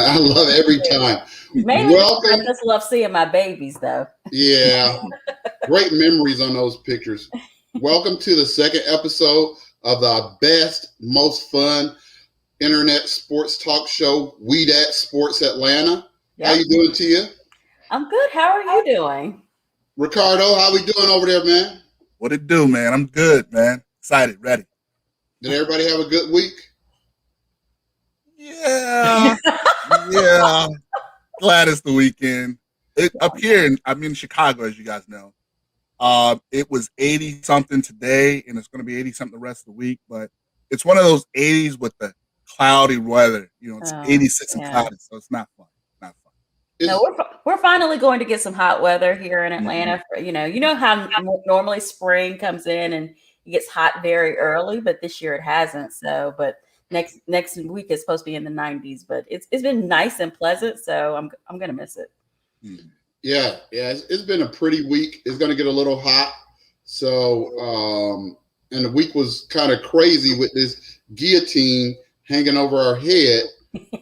I love it every time. Mainly because I Welcome. just love seeing my babies, though. Yeah, great memories on those pictures. Welcome to the second episode of the best, most fun internet sports talk show, We Dat Sports Atlanta. How Yep. you doing, Tia? I'm good. How are you doing? Ricardo, how we doing over there, man? What it do, man? I'm good, man. Excited, ready. Did everybody have a good week? Yeah, yeah. Glad it's the weekend. Up here, I'm in Chicago, as you guys know. It was 80 something today, and it's going to be 80 something the rest of the week. But it's one of those 80s with the cloudy weather. You know, it's 86 and yeah. cloudy, so it's not fun. Not fun. No, we're finally going to get some hot weather here in Atlanta. You know how normally spring comes in and it gets hot very early, but this year it hasn't. So, but next week is supposed to be in the 90s, but it's been nice and pleasant. So I'm gonna miss it. Yeah. It's been a pretty week. It's gonna get a little hot. So, and the week was kind of crazy with this guillotine hanging over our head,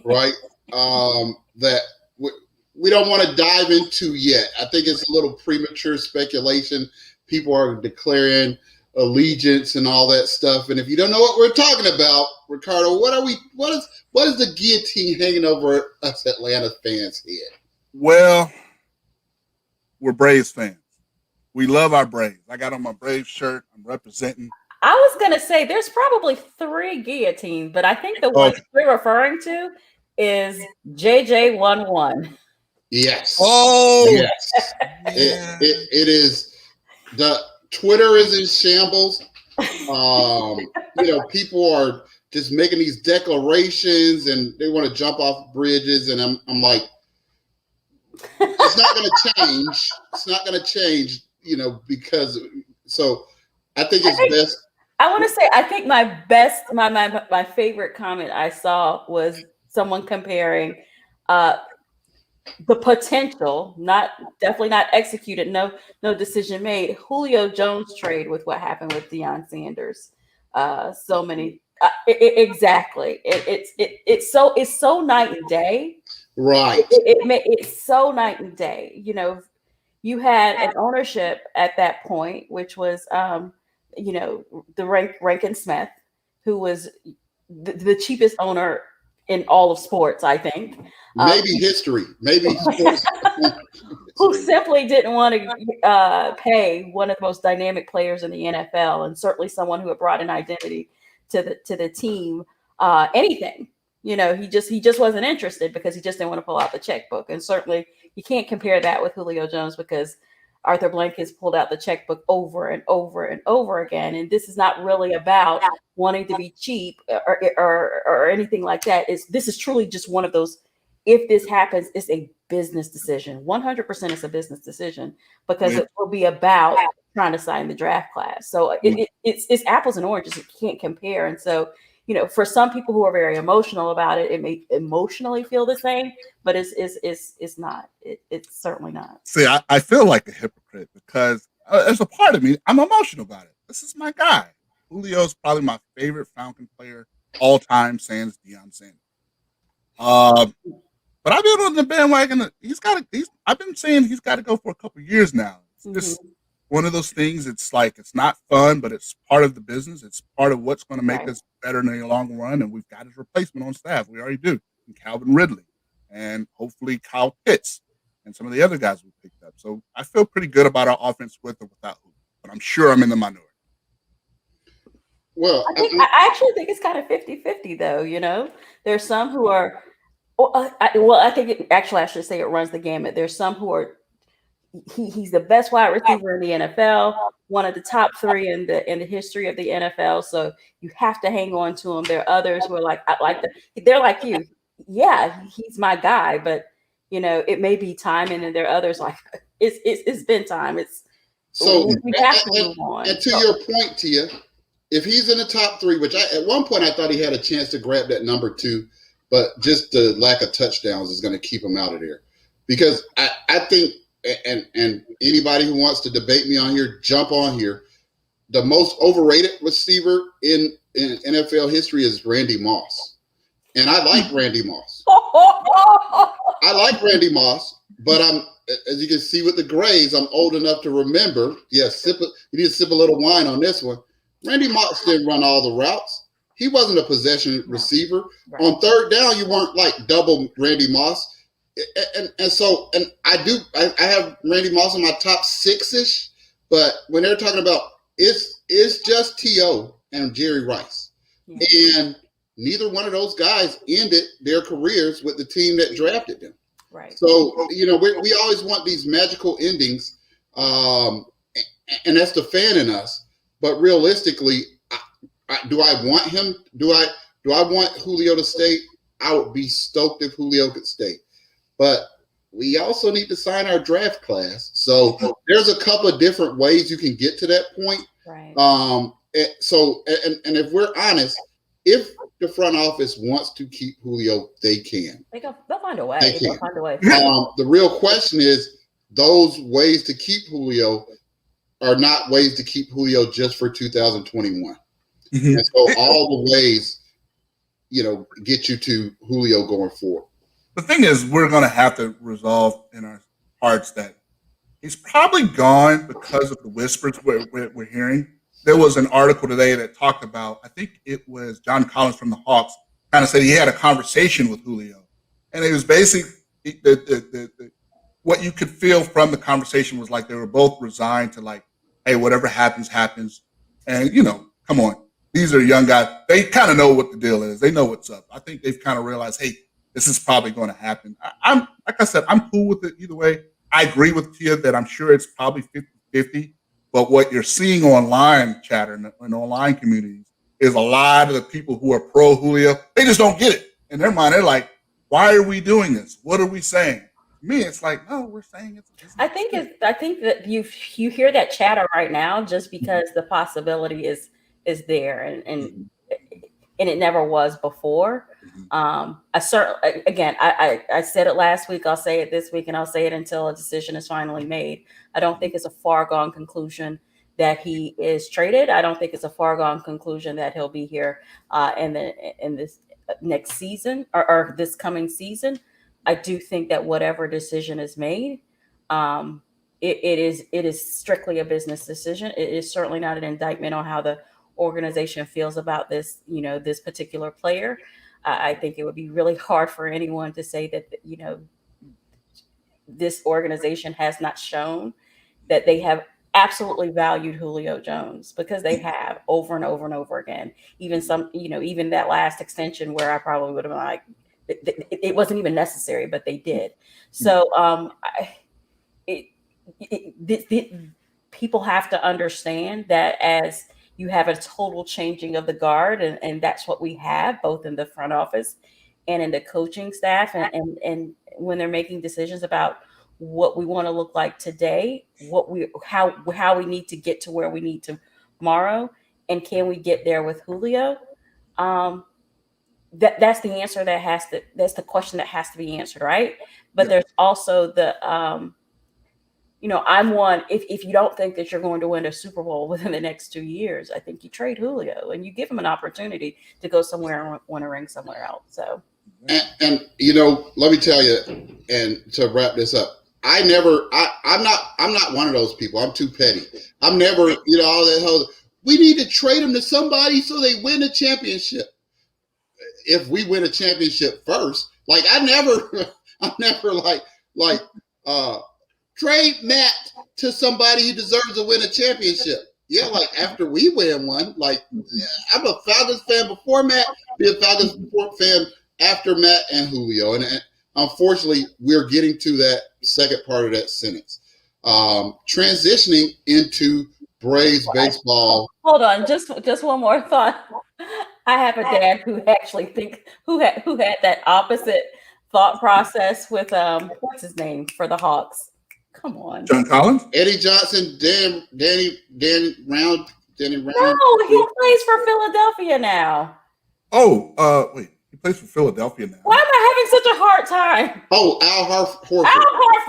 right? That we don't want to dive into yet. I think it's a little premature speculation. People are declaring allegiance and all that stuff. And if you don't know what we're talking about, Ricardo, what is the guillotine hanging over us Atlanta fans' head? Well, we're Braves fans. We love our Braves. I got on my Braves shirt. I'm representing. I was gonna say there's probably 3 guillotines, but I think the one we're referring to is JJ11. Yes. Oh, yes. Yeah. It is. The Twitter is in shambles. People are just making these declarations and they want to jump off bridges, and I'm like, it's not going to change. It's not going to change, because so I think it's best. I want to say I think my favorite comment I saw was someone comparing the potential, definitely not executed, no decision made, Julio Jones trade with what happened with Deion Sanders. Exactly. It's so night and day. Right. It's so night and day. You had an ownership at that point, which was the Rankin Smith, who was the cheapest owner in all of sports, I think. Maybe history. Maybe sports. Who simply didn't want to pay one of the most dynamic players in the NFL, and certainly someone who had brought an identity to the team. Anything, he just wasn't interested because he just didn't want to pull out the checkbook. And certainly you can't compare that with Julio Jones because Arthur Blank has pulled out the checkbook over and over and over again. And this is not really about wanting to be cheap or anything like that. This is truly just one of those, if this happens, it's a business decision. 100% it's a business decision because it will be about trying to sign the draft class. So it's apples and oranges. You can't compare. And so, for some people who are very emotional about it, it may emotionally feel the same, but it's not. It's certainly not. See, I feel like a hypocrite because as a part of me, I'm emotional about it. This is my guy. Julio's probably my favorite Falcon player all time, sans Deion Sanders. But I've been on the bandwagon. I've been saying he's got to go for a couple of years now. It's just one of those things. It's like it's not fun, but it's part of the business. It's part of what's going to make us better in the long run. And we've got his replacement on staff. We already do, and Calvin Ridley, and hopefully Kyle Pitts, and some of the other guys we picked up. So I feel pretty good about our offense with or without Julio. But I'm sure I'm in the minority. Well, I actually think it's kind of 50-50, though. There's some who are. I think I should say it runs the gamut. There's some who are. He's the best wide receiver in the NFL, one of the top 3 in the history of the NFL. So you have to hang on to him. There are others who are they're like you. Yeah, he's my guy, but it may be time, and then there are others like it's been time. We have to move on. And to your point, Tia, if he's in the top 3, which at one point I thought he had a chance to grab that number 2, but just the lack of touchdowns is going to keep him out of there. Because I think, and anybody who wants to debate me on here, jump on here. The most overrated receiver in NFL history is Randy Moss. and I like Randy Moss. I like Randy Moss, but as you can see with the Grays, I'm old enough to remember. Yes, you need to sip a little wine on this one. Randy Moss didn't run all the routes. He wasn't a possession receiver. Right. On third down, you weren't like double Randy Moss. And so I have Randy Moss in my top 6-ish, but when they're talking about it's just T.O. and Jerry Rice. Yeah. And neither one of those guys ended their careers with the team that drafted them. Right. So, we always want these magical endings, and that's the fan in us. But realistically, do I want him? Do I want Julio to stay? I would be stoked if Julio could stay. But we also need to sign our draft class. So there's a couple of different ways you can get to that point. Right. So if we're honest, if the front office wants to keep Julio, they can. They'll find a way. They'll find a way. The real question is, those ways to keep Julio are not ways to keep Julio just for 2021. Mm-hmm. And so all the ways, get you to Julio going forward. The thing is, we're going to have to resolve in our hearts that he's probably gone because of the whispers we're hearing. There was an article today that talked about, I think it was John Collins from the Hawks, kind of said he had a conversation with Julio. And it was basically what you could feel from the conversation was like they were both resigned to like, hey, whatever happens, happens. And, come on. These are young guys. They kind of know what the deal is. They know what's up. I think they've kind of realized, hey, this is probably going to happen. I'm like I said, I'm cool with it either way. I agree with Tia that I'm sure it's probably 50-50. But what you're seeing online, chatter, in online communities is a lot of the people who are pro Julio, they just don't get it. In their mind, they're like, why are we doing this? What are we saying? To me, it's like, no, we're saying it's. I think that you hear that chatter right now just because the possibility is there and it never was before. I said it last week, I'll say it this week, and I'll say it until a decision is finally made. I don't think it's a far gone conclusion that he is traded. I don't think it's a far gone conclusion that he'll be here in this next season or this coming season. I do think that whatever decision is made, it is strictly a business decision. It is certainly not an indictment on how the organization feels about this, this particular player. I think it would be really hard for anyone to say that, this organization has not shown that they have absolutely valued Julio Jones, because they have over and over and over again. Even even that last extension where I probably would have been like, it wasn't even necessary, but they did. So people have to understand that as you have a total changing of the guard, and that's what we have both in the front office and in the coaching staff, and when they're making decisions about what we want to look like today, how we need to get to where we need to tomorrow, and can we get there with Julio? That's the answer that's the question that has to be answered, right? But there's also the I'm one, if you don't think that you're going to win a Super Bowl within the next 2 years, I think you trade Julio and you give him an opportunity to go somewhere and win a ring somewhere else. So, and let me tell you, and to wrap this up, I'm not one of those people. I'm too petty. I'm never, all that whole, we need to trade him to somebody so they win a championship. If we win a championship first, like I'm never trade Matt to somebody who deserves to win a championship. Yeah, like after we win one, like I'm a Falcons fan before Matt, be a Falcons fan after Matt and Julio. And unfortunately, we're getting to that second part of that sentence. Transitioning into Braves baseball. Hold on, just one more thought. I have a dad who actually who had that opposite thought process with what's his name for the Hawks. Come on, John Collins, Eddie Johnson, Danny Round. No, he plays for Philadelphia now. Oh, wait, he plays for Philadelphia now. Why am I having such a hard time? Oh, Al Horford.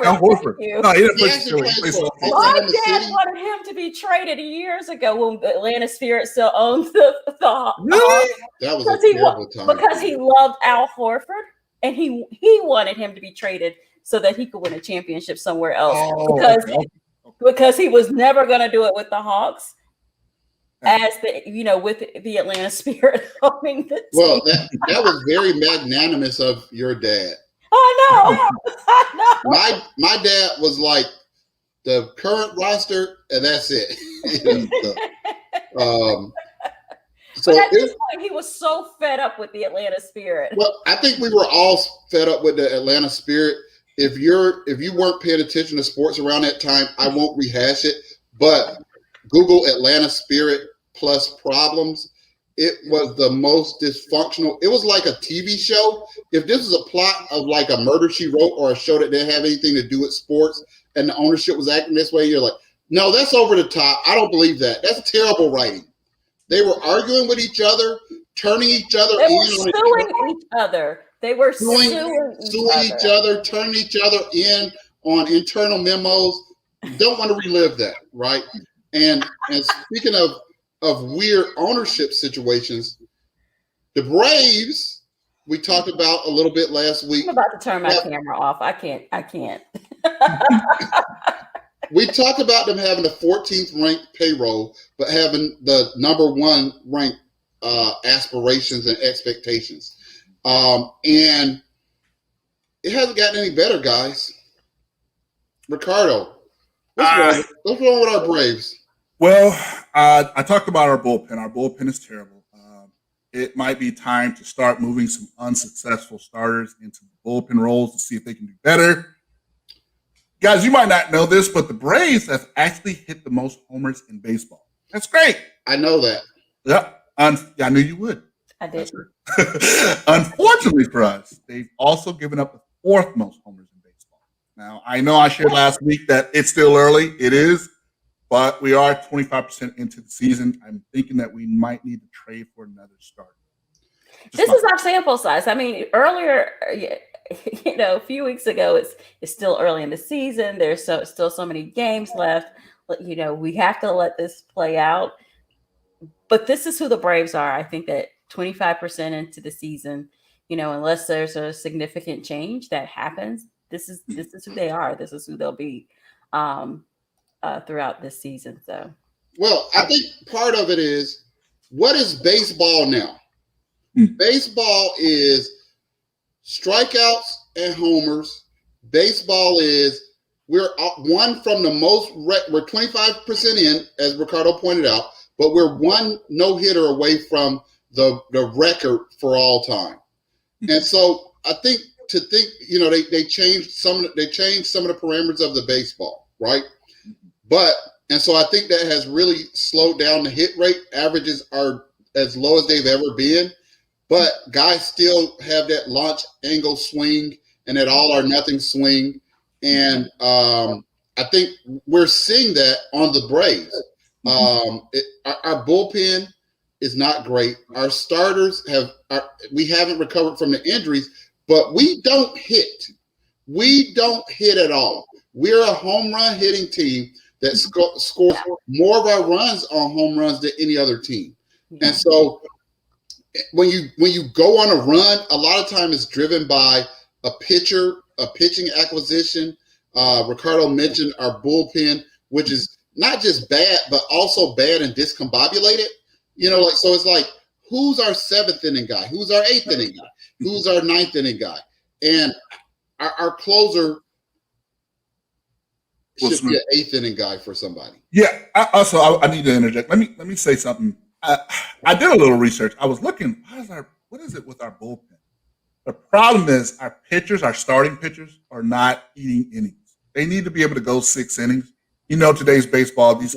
Al Horford. No, he didn't play for Philly. My dad wanted him to be traded years ago when the Atlanta Spirit still owns the Really? That was a terrible time. Because he loved Al Horford, and he wanted him to be traded so that he could win a championship somewhere else. Because he was never going to do it with the Hawks, as with the Atlanta Spirit owning the team. Well, that was very magnanimous of your dad. I know. My dad was like, the current roster, and that's it. So but at this point, he was so fed up with the Atlanta Spirit. Well, I think we were all fed up with the Atlanta Spirit. If you weren't paying attention to sports around that time, I won't rehash it. But Google Atlanta Spirit plus problems. It was the most dysfunctional. It was like a TV show. If this was a plot of like a Murder, She Wrote, or a show that didn't have anything to do with sports, and the ownership was acting this way, you're like, no, that's over the top. I don't believe that. That's terrible writing. They were arguing with each other, turning each other in. They were suing each other. They were suing each other, turning each other in on internal memos. Don't want to relive that, right? And speaking of weird ownership situations, the Braves, we talked about a little bit last week. I'm about to turn my camera off. I can't. We talked about them having the 14th ranked payroll, but having the number 1 ranked aspirations and expectations. And it hasn't gotten any better, guys. Ricardo, what's wrong with our Braves? Well, I talked about our bullpen. Our bullpen is terrible. It might be time to start moving some unsuccessful starters into the bullpen roles to see if they can do better. Guys, you might not know this, but the Braves have actually hit the most homers in baseball. That's great. I know that. Yep. I knew you would. I did. Unfortunately for us, they've also given up the 4th most homers in baseball. Now, I know I shared last week that it's still early. It is. But we are 25% into the season. I'm thinking that we might need to trade for another starter. This is our sample size. I mean, earlier, a few weeks ago, it's still early in the season. There's still so many games left. We have to let this play out. But this is who the Braves are. I think that 25% into the season, unless there's a significant change that happens, this is who they are. This is who they'll be. Throughout this season. So, well, I think part of it is, what is baseball now? Baseball is strikeouts and homers. Baseball is, we're one from the most, we're 25% in, as Ricardo pointed out, but we're one no-hitter away from the record for all time. And so I think they changed some of the parameters of the baseball, right? And so I think that has really slowed down the hit rate. Averages are as low as they've ever been, but guys still have that launch angle swing and that all or nothing swing. And I think we're seeing that on the Braves. Our bullpen is not great. Our starters we haven't recovered from the injuries, but we don't hit. We don't hit at all. We're a home run hitting team that scores more of our runs on home runs than any other team. And so when you go on a run, a lot of time it's driven by a pitching acquisition. Ricardo mentioned our bullpen, which is not just bad, but also bad and discombobulated. So it's like, who's our 7th inning guy? Who's our 8th inning guy? Who's our 9th inning guy? And our closer should be an 8th inning guy for somebody. Yeah. I need to interject. Let me say something. I did a little research. I was looking. What is it with our bullpen? The problem is our starting pitchers, are not eating innings. They need to be able to go 6 innings. Today's baseball, these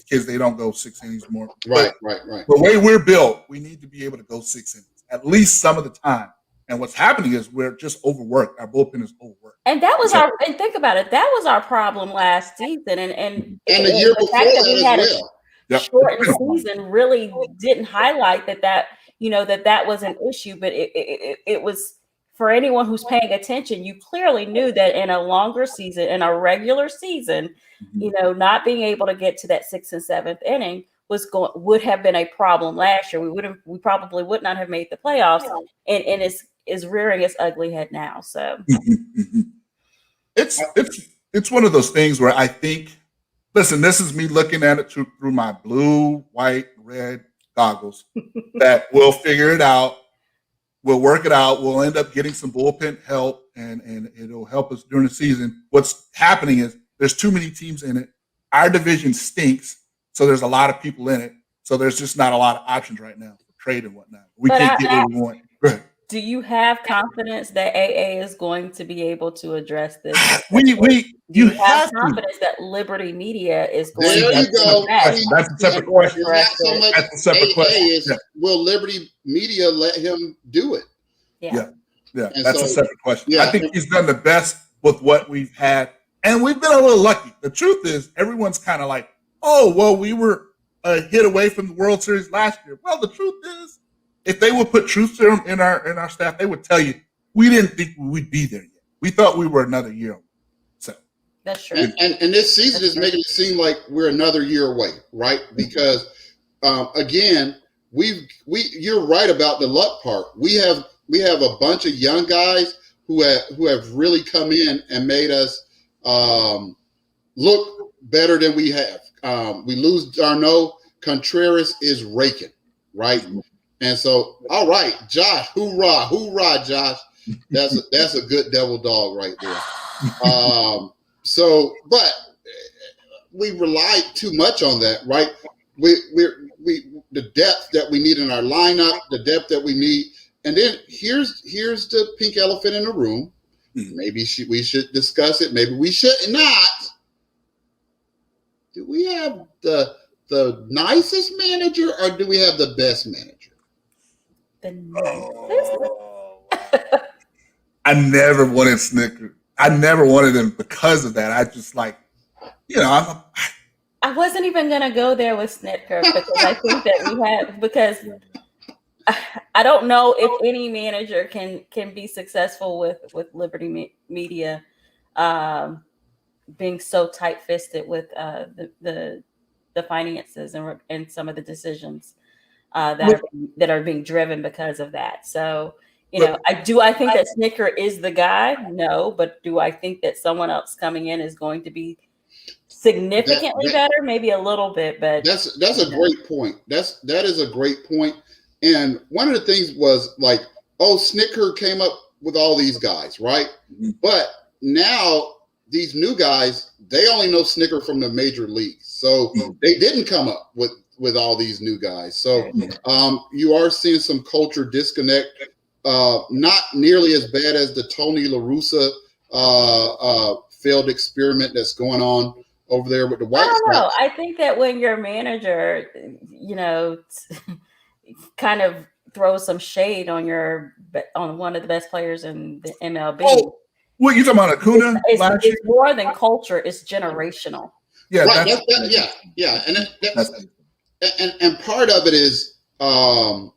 kids, they don't go 6 innings more. Right. The way we're built, we need to be able to go 6 innings at least some of the time. And what's happening is we're just overworked. Our bullpen is overworked. And that was and think about it, that was our problem last season. And the year before that as well. A shortened season really didn't highlight that was an issue. But it was, for anyone who's paying attention, you clearly knew that in a longer season, in a regular season, not being able to get to that 6th and 7th inning would have been a problem last year. We probably would not have made the playoffs, and is rearing its ugly head now. So it's one of those things where I think, listen, this is me looking at it through my blue, white, red goggles, that we'll figure it out. We'll work it out. We'll end up getting some bullpen help, and it'll help us during the season. What's happening is there's too many teams in it. Our division stinks, so there's a lot of people in it. So there's just not a lot of options right now for trade and whatnot. We can't get what we want. Right. Do you have confidence that AA is going to be able to address this? You have confidence that Liberty Media is going there to you go. That's a separate question. Not so much That's a separate question. Will Liberty Media let him do it? Yeah. That's a separate question. Yeah. I think he's done the best with what we've had, and we've been a little lucky. The truth is, everyone's kind of like, oh, well, we were a hit away from the World Series last year. Well, the truth is, if they would put truth serum in our staff, they would tell you we didn't think we'd be there yet. We thought we were another year away. So that's true. And this season is making it seem like we're another year away, right? Because again, you're right about the luck part. We have a bunch of young guys who have really come in and made us look better than we have. We lose Darno. Contreras is raking, right? And so, all right, Josh, hoorah, Josh. That's a good devil dog right there. But we relied too much on that, right? We the depth that we need in our lineup, the depth that we need, and then here's the pink elephant in the room. Maybe we should discuss it. Maybe we should not. Do we have the nicest manager, or do we have the best manager? I never wanted Snitker. I never wanted him because of that. I just I wasn't even gonna go there with Snitker because I think that I don't know if any manager can be successful with Liberty Media being so tight-fisted with the finances and some of the decisions that are being driven because of that. So, I think that Snitker is the guy? No, but do I think that someone else coming in is going to be significantly better? Maybe a little bit, but that's a great point. That is a great point. And one of the things was Snitker came up with all these guys, right? Mm-hmm. But now these new guys, they only know Snitker from the major leagues. So they didn't come up with all these new guys. So you are seeing some culture disconnect, not nearly as bad as the Tony La Russa failed experiment that's going on over there with the White Sox. No, I think that when your manager, kind of throws some shade on one of the best players in the MLB. Oh, what you talking about, Acuna? It's more than culture; it's generational. Yeah, right. And part of it is, all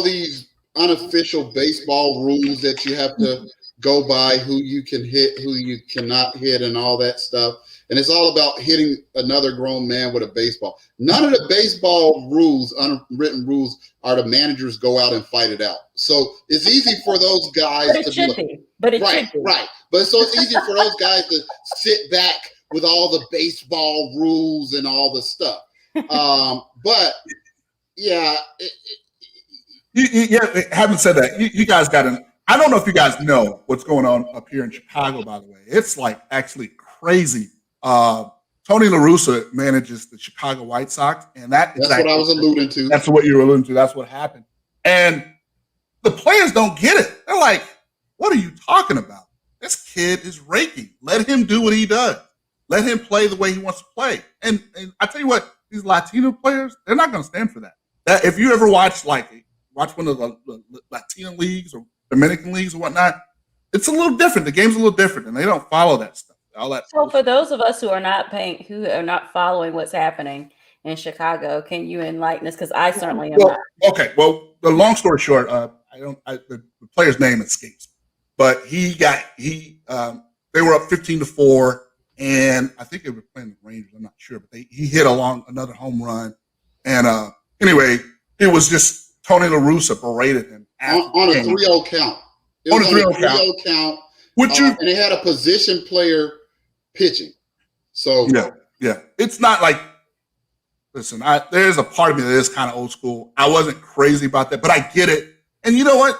these unofficial baseball rules that you have to go by, who you can hit, who you cannot hit, and all that stuff. And it's all about hitting another grown man with a baseball. None of the baseball rules, unwritten rules, are the managers go out and fight it out. So it's easy for those guys But it should be. Right. But so it's easy for those guys to sit back with all the baseball rules and all the stuff. But yeah. Having said that, you guys got to. I don't know if you guys know what's going on up here in Chicago, by the way. It's actually crazy. Tony La Russa manages the Chicago White Sox, and that's what I was alluding to. That's what you were alluding to. That's what happened. And the players don't get it. They're like, what are you talking about? This kid is raking. Let him do what he does. Let him play the way he wants to play. And I tell you what, these Latino players, they're not going to stand for that. That if you ever watch one of the Latino leagues or Dominican leagues or whatnot, it's a little different. The game's a little different, and they don't follow that stuff. So for those of us who are not following what's happening in Chicago, can you enlighten us? Because I certainly am not. Okay. Well, the long story short, the player's name escapes me, but they were up 15-4, and I think they were playing the Rangers. I'm not sure, but he hit along another home run. And anyway, it was just Tony La Russa berated him on a 3-0 count. It on was a 3-0 count. And they had a position player pitching. So yeah. It's not like, listen, there's a part of me that is kind of old school. I wasn't crazy about that, but I get it. And you know what?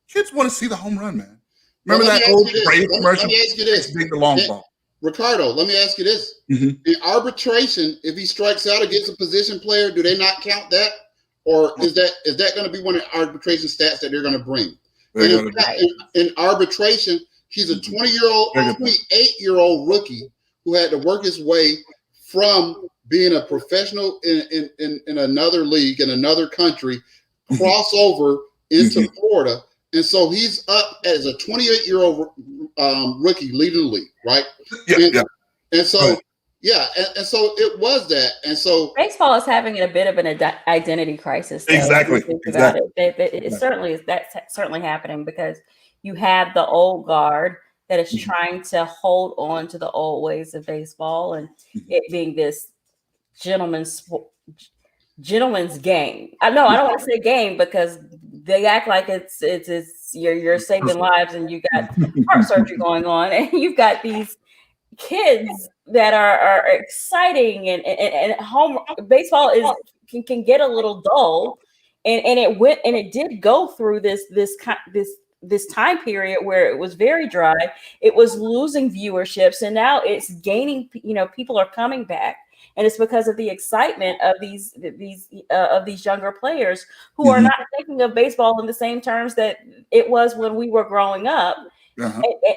Kids want to see the home run, man. Remember that old Brave commercial? Let me ask you this. Being the long ball. Ricardo, let me ask you this. Mm-hmm. In arbitration, if he strikes out against a position player, do they not count that? Or is that going to be one of the arbitration stats that they're going to bring? In arbitration, he's a 20-year-old, 28-year-old rookie who had to work his way from being a professional in another league, in another country, cross over into Florida. And so he's up as a 28-year-old rookie leading the league, right? And so it was that. And so baseball is having a bit of an identity crisis. Though, exactly. It certainly is. That's certainly happening because you have the old guard that is trying to hold on to the old ways of baseball and it being this gentleman's game. I don't want to say game because they act like it's you're saving lives and you got heart surgery going on and you've got these kids that are exciting and home baseball can get a little dull and it did go through this time period where it was very dry. It was losing viewerships and now it's gaining, people are coming back. And it's because of the excitement of these younger players who are not thinking of baseball in the same terms that it was when we were growing up.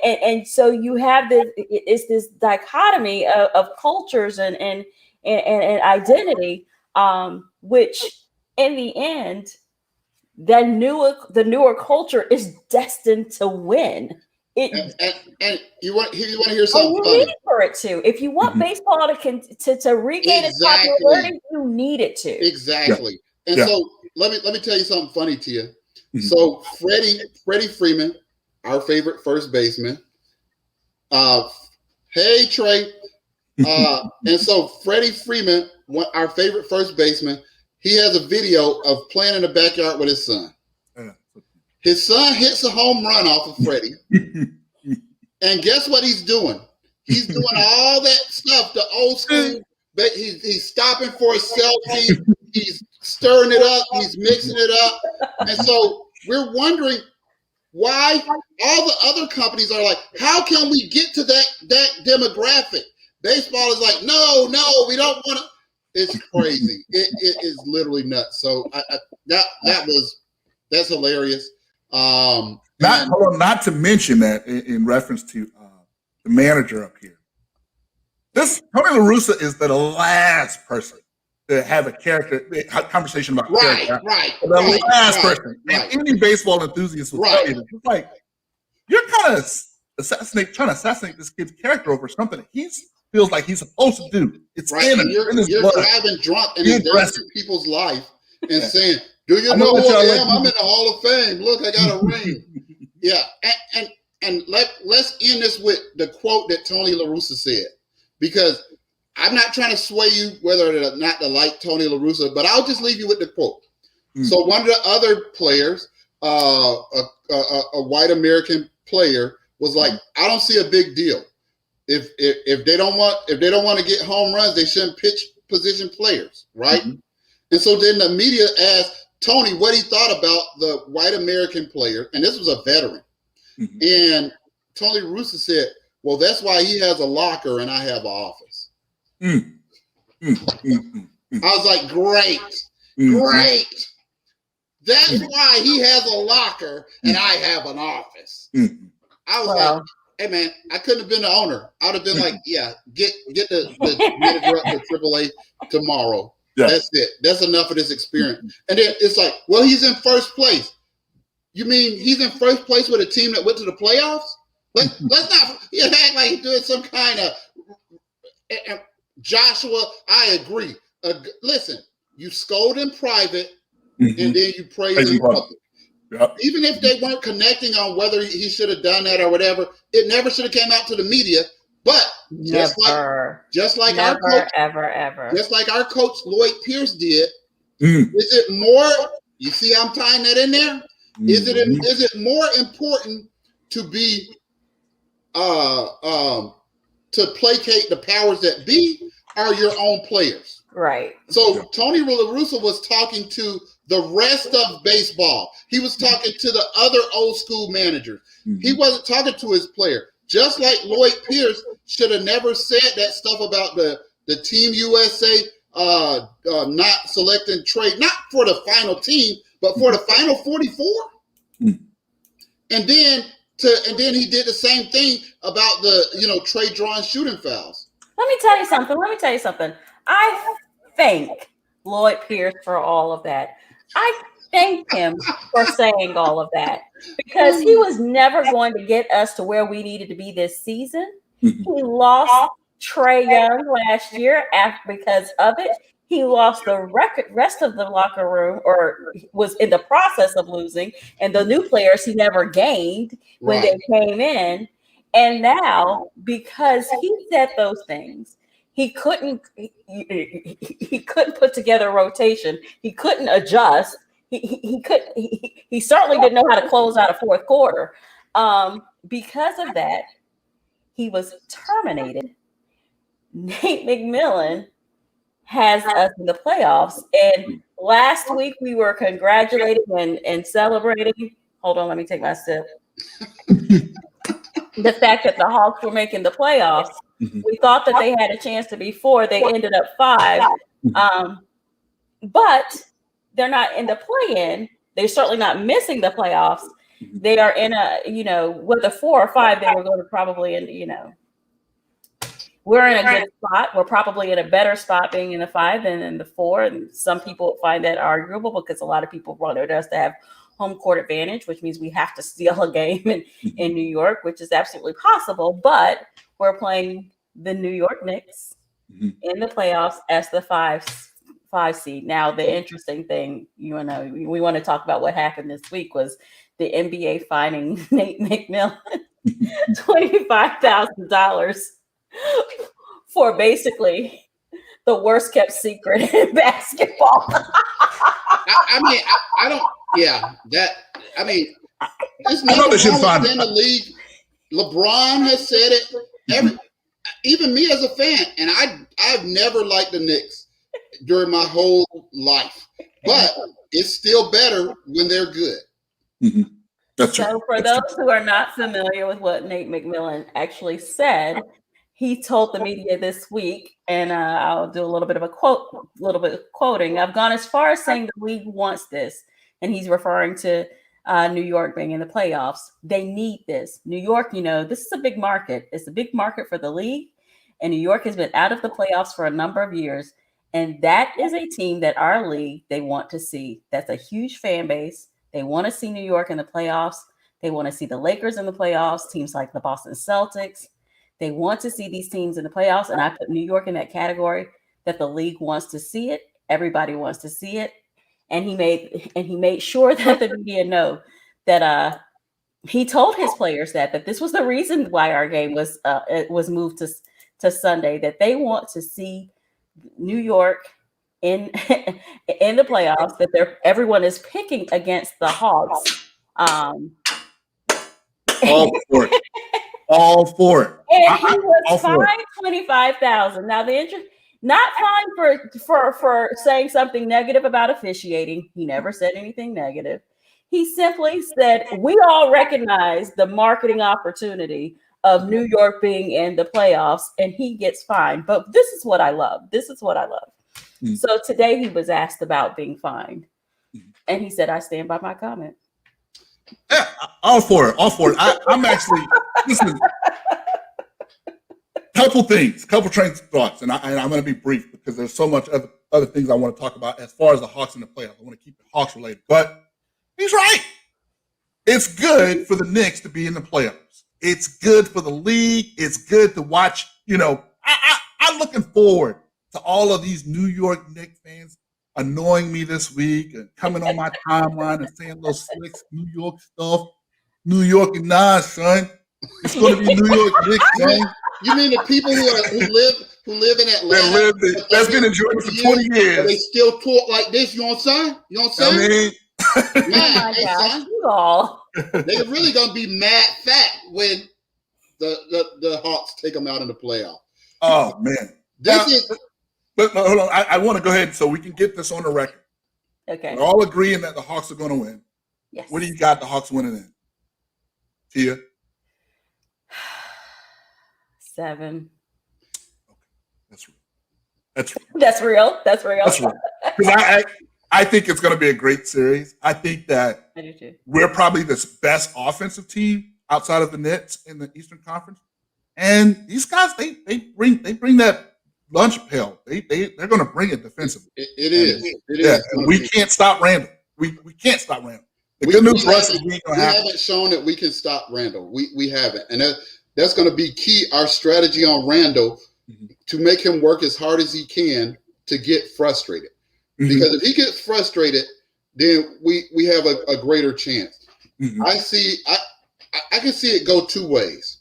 And so you have this dichotomy of cultures and identity, which in the end, the newer culture is destined to win. And you want to hear something you funny? need for it to. If you want baseball to regain its popularity, you need it to. Exactly. And so let me tell you something funny to you. So Freddie Freeman, our favorite first baseman. Hey Trey. And so Freddie Freeman, our favorite first baseman, he has a video of playing in the backyard with his son. His son hits a home run off of Freddie. And guess what he's doing? He's doing all that stuff, the old school, but he's stopping for a selfie. He's stirring it up. He's mixing it up. And so we're wondering why all the other companies are like, how can we get to that demographic? Baseball is like, no, we don't want to. It's crazy. It is literally nuts. So that's hilarious. Not to mention that in reference to the manager up here. This Tony La Russa is the last person to have a conversation about character. Right. The last person. And any baseball enthusiast will tell you that. It's like you're kind of trying to assassinate this kid's character over something that he feels like he's supposed to do. It's right. You're driving drunk and endorsing people's life and saying, do you know who I am? I'm in the Hall of Fame. Look, I got a ring. Yeah. And let's end this with the quote that Tony La Russa said, because I'm not trying to sway you whether or not to like Tony La Russa, but I'll just leave you with the quote. So one of the other players, a white American player, was like, I don't see a big deal. If they don't want to get home runs, they shouldn't pitch position players, right? And so then the media asked Tony what he thought about the white American player, and this was a veteran. And Tony La Russa said, well, that's why he has a locker and I have an office. I was like, great. That's why he has a locker and I have an office. I was like, hey man, I couldn't have been the owner. I would have been like, yeah, get the manager up to AAA tomorrow. Yeah. That's it. That's enough of this experience. And then it's like, well, he's in first place. You mean he's in first place with a team that went to the playoffs? Let's not act like he's doing some kind of Joshua. I agree. Listen, you scold in private and then you praise in public. Yep. Even if they weren't connecting on whether he should have done that or whatever, it never should have came out to the media. But just like Never, our coach, ever. just like our coach Lloyd Pierce did, Mm. is it more? You see, I'm tying that in there. Is it more important to be to placate the powers that be, or your own players? Right. So Tony La Russa was talking to the rest of baseball. He was talking to the other old school managers. He wasn't talking to his player. Just like Lloyd Pierce should have never said that stuff about the Team USA not selecting trade, not for the final team, but for the final 44. And then he did the same thing about the trade drawing shooting fouls. Let me tell you something. I thank Lloyd Pierce for all of that. I thank him for saying all of that, because he was never going to get us to where we needed to be this season. He lost Trae Young last year because of it. He lost the rest of the locker room, or was in the process of losing, and the new players he never gained when they came in. And now, because he said those things, he couldn't put together a rotation. He couldn't adjust. He certainly didn't know how to close out a fourth quarter. Because of that, he was terminated. Nate McMillan has us in the playoffs. And last week we were congratulating and celebrating. Hold on, let me take my sip. The fact that the Hawks were making the playoffs. We thought that they had a chance to be 4. They ended up 5. But they're not in the play-in. They're certainly not missing the playoffs. They are in with a 4 or 5, they were going to probably we're in a good spot. We're probably in a better spot being in the 5 than in the 4. And some people find that arguable because a lot of people wanted us to have home court advantage, which means we have to steal a game in New York, which is absolutely possible. But we're playing the New York Knicks in the playoffs as the 5 seed. Now, the interesting thing, we want to talk about what happened this week was the NBA fining Nate McMillan $25,000 for basically the worst kept secret in basketball. There's nothing wrong within the league. LeBron has said it. Even me as a fan, and I've never liked the Knicks during my whole life, but it's still better when they're good. That's true. So for those who are not familiar with what Nate McMillan actually said, he told the media this week, and I'll do a little bit of quoting. I've gone as far as saying the league wants this, and he's referring to New York being in the playoffs. They need this. New York, this is a big market. It's a big market for the league, and New York has been out of the playoffs for a number of years, and that is a team that our league, they want to see. That's a huge fan base. They want to see New York in the playoffs. They want to see the Lakers in the playoffs, teams like the Boston Celtics. They want to see these teams in the playoffs, and I put New York in that category, that the league wants to see it. Everybody wants to see it. And he made sure that the media know that he told his players that this was the reason why our game was moved to Sunday, that they want to see New York in the playoffs, that everyone is picking against the Hawks. All for it. And he was fined $25,000. Now not fined for saying something negative about officiating. He never said anything negative. He simply said, we all recognize the marketing opportunity of New York being in the playoffs, and he gets fined. But this is what I love. So today he was asked about being fined, and he said, I stand by my comment. Yeah, all for it. I'm actually, listen, couple train of thoughts, and I'm going to be brief because there's so much other things I want to talk about as far as the Hawks in the playoffs. I want to keep it Hawks related, but he's right. It's good for the Knicks to be in the playoffs. It's good for the league. It's good to watch. I'm looking forward to all of these New York Knicks fans annoying me this week and coming on my timeline and saying little slick New York stuff. New York and son. It's going to be New York Knicks, son. You mean the people who live in Atlanta? That's been in Georgia for 20 years. But they still talk like this. You know what I'm saying? You know what I'm saying? I mean, Oh my gosh, you all. they're really gonna be mad fat when the Hawks take them out in the playoff. oh man. But hold on. I want to go ahead so we can get this on the record. Okay. We're all agreeing that the Hawks are going to win. Yes. What do you got the Hawks winning in? Tia? 7. That's real. That's real. That's real. That's real. That's real. Because I think it's going to be a great series. I think that I do too. we're probably the best offensive team outside of the Nets in the Eastern Conference. And these guys, they bring that lunch pail. They're going to bring it defensively. It is. And we can't stop Randall. We can't stop Randall. The good news for us is we haven't shown that we can stop Randall. We haven't, and that's going to be key. Our strategy on Randall to make him work as hard as he can to get frustrated. Because if he gets frustrated, then we have a greater chance. I can see it go two ways.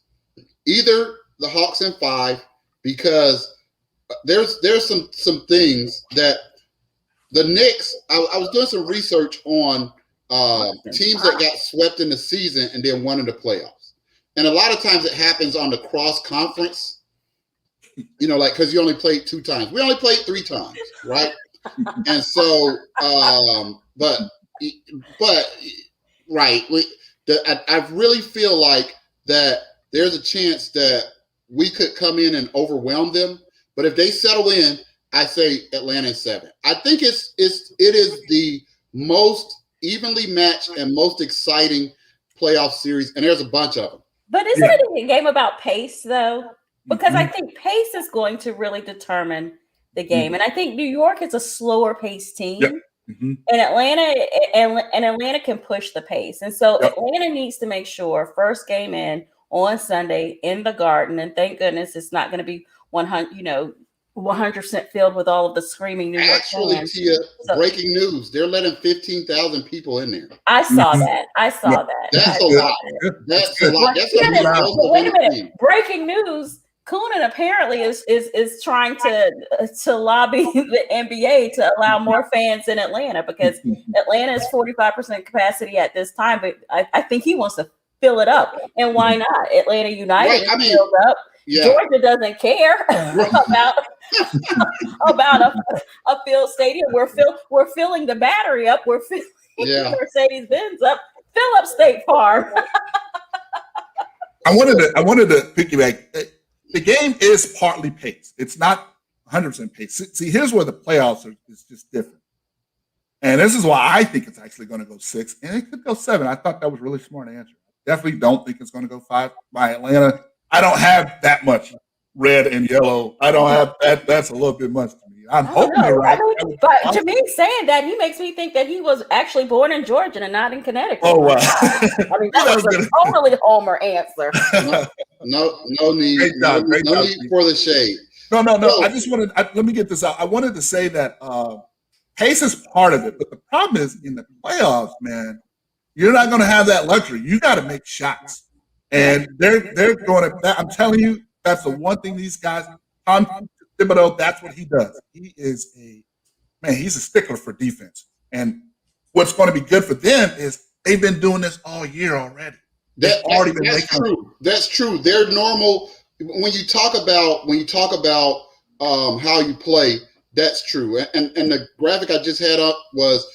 Either the Hawks in 5, because there's some things that the Knicks. I was doing some research on teams that got swept in the season and then won in the playoffs, and a lot of times it happens on the cross conference. You know, like because you only played 2 times. We only played 3 times, right? And so, but right. I really feel like that there's a chance that we could come in and overwhelm them. But if they settle in, I say Atlanta in 7. I think it is the most evenly matched and most exciting playoff series, and there's a bunch of them. But isn't it a game about pace, though? Because I think pace is going to really determine the game, and I think New York is a slower paced team, and Atlanta can push the pace, and so Atlanta needs to make sure first game in on Sunday in the Garden, and thank goodness it's not going to be 100% filled with all of the screaming New York fans. Actually, Tia, breaking news: they're letting 15,000 people in there. I saw that. That's a lot. That's a lot. Wait a minute! Breaking news. Coonan apparently is trying to lobby the NBA to allow more fans in Atlanta because Atlanta is 45% capacity at this time, but I think he wants to fill it up. And why not? Atlanta United is filled up. Yeah. Georgia doesn't care about a filled stadium. We're filling the Battery up. We're filling Mercedes-Benz up. Fill up State Farm. I wanted to piggyback. The game is partly pace. It's not 100% pace. See, here's where the playoffs is just different. And this is why I think it's actually going to go 6, and it could go 7. I thought that was a really smart answer. Definitely don't think it's going to go 5 by Atlanta. I don't have that much red and yellow. I don't have that. That's a little bit much to me. I'm hoping you're right. But to me, saying that, he makes me think that he was actually born in Georgia and not in Connecticut. Oh, wow. I mean, that was a totally Homer answer. No need. No need for the shade. No. I just wanted. Let me get this out. I wanted to say that pace is part of it, but the problem is in the playoffs, man. You're not going to have that luxury. You got to make shots, and they're going to. I'm telling you, that's the one thing these guys. Tom Thibodeau, that's what he does. He is he's a stickler for defense, and what's going to be good for them is they've been doing this all year already. That's true. That's true. They're normal. When you talk about how you play, that's true. And the graphic I just had up was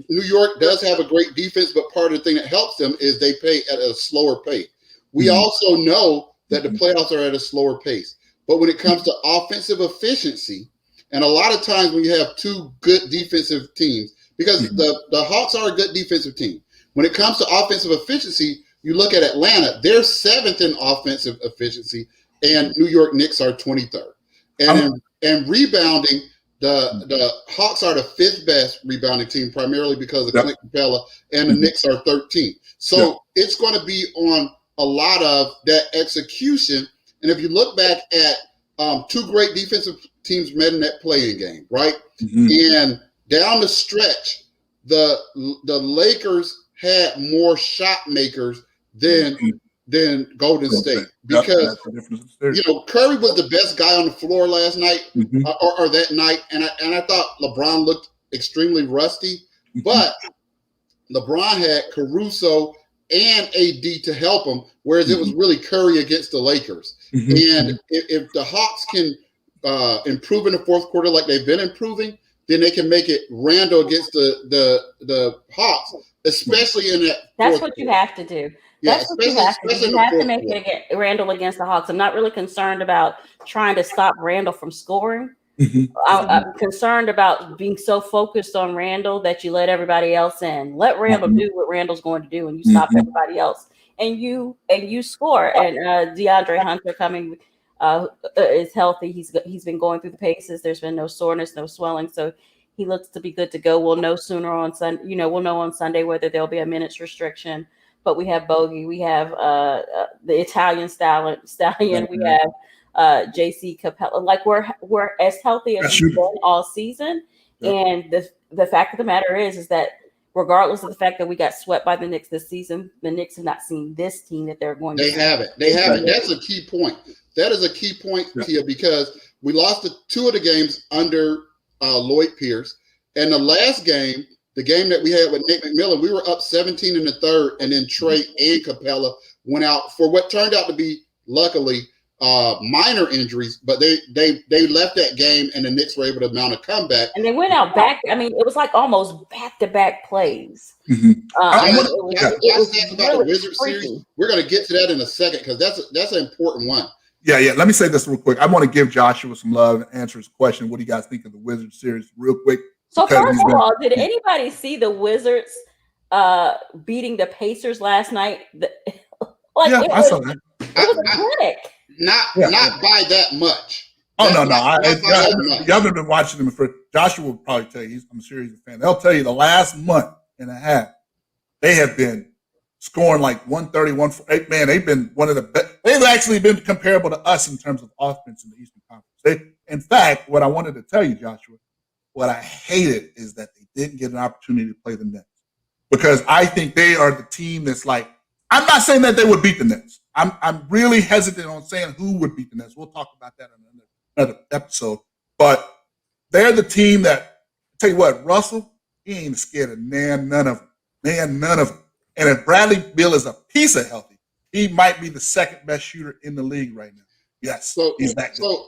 New York does have a great defense, but part of the thing that helps them is they play at a slower pace. We also know that the playoffs are at a slower pace. But when it comes to offensive efficiency, and a lot of times when you have 2 good defensive teams, because the Hawks are a good defensive team. When it comes to offensive efficiency, you look at Atlanta, they're 7th in offensive efficiency, and New York Knicks are 23rd. And rebounding, the Hawks are the 5th best rebounding team, primarily because of Clint Capella, and the Knicks are 13th. So it's going to be on a lot of that execution. And if you look back at 2 great defensive teams met in that playing game, right? And down the stretch, the Lakers had more shot makers than than Golden State because Curry was the best guy on the floor last night or that night, and I thought LeBron looked extremely rusty, but LeBron had Caruso and AD to help him, whereas it was really Curry against the Lakers. And if the Hawks can improve in the fourth quarter like they've been improving, then they can make it Randall against the Hawks, especially in that. That's what you have to do. That's what you have to do. You have to make it against Randall against the Hawks. I'm not really concerned about trying to stop Randall from scoring. I'm concerned about being so focused on Randall that you let everybody else in. Let Randall do what Randall's going to do, and you stop everybody else. And you score. And DeAndre Hunter coming is healthy. He's been going through the paces. There's been no soreness, no swelling, so he looks to be good to go. We'll know sooner on Sunday. We'll know on Sunday whether there'll be a minutes restriction. But we have Bogey, we have the Italian stallion, we have JC Capella. Like we're as healthy as we've been all season. And the fact of the matter is that regardless of the fact that we got swept by the Knicks this season, the Knicks have not seen this team that they're going to. They haven't. That's a key point. That is a key point, Tia, because we lost two of the games under Lloyd Pierce, and the last game. The game that we had with Nate McMillan, we were up 17 in the third, and then Trey and Capella went out for what turned out to be, luckily, minor injuries. But they left that game, and the Knicks were able to mount a comeback. And they went out back. I mean, it was like almost back-to-back plays. About the Wizard series. We're going to get to that in a second because that's an important one. Yeah. Let me say this real quick. I want to give Joshua some love and answer his question. What do you guys think of the Wizard series, real quick? So first of all, did anybody see the Wizards beating the Pacers last night? I saw that. It was a clinic. Not by that much. Oh, no. You haven't been watching them for Joshua will probably tell you. I'm sure he's a fan. They'll tell you the last month and a half, they have been scoring like 130, 148. Man, they've been one of the best. They've actually been comparable to us in terms of offense in the Eastern Conference. In fact, what I wanted to tell you, Joshua, what I hated is that they didn't get an opportunity to play the Nets because I think they are the team that's like, I'm not saying that they would beat the Nets. I'm really hesitant on saying who would beat the Nets. We'll talk about that in another episode. But they're the team that, tell you what, Russell, he ain't scared of none of them. And if Bradley Beal is a piece of healthy, he might be the second best shooter in the league right now. Yes, he's that good. So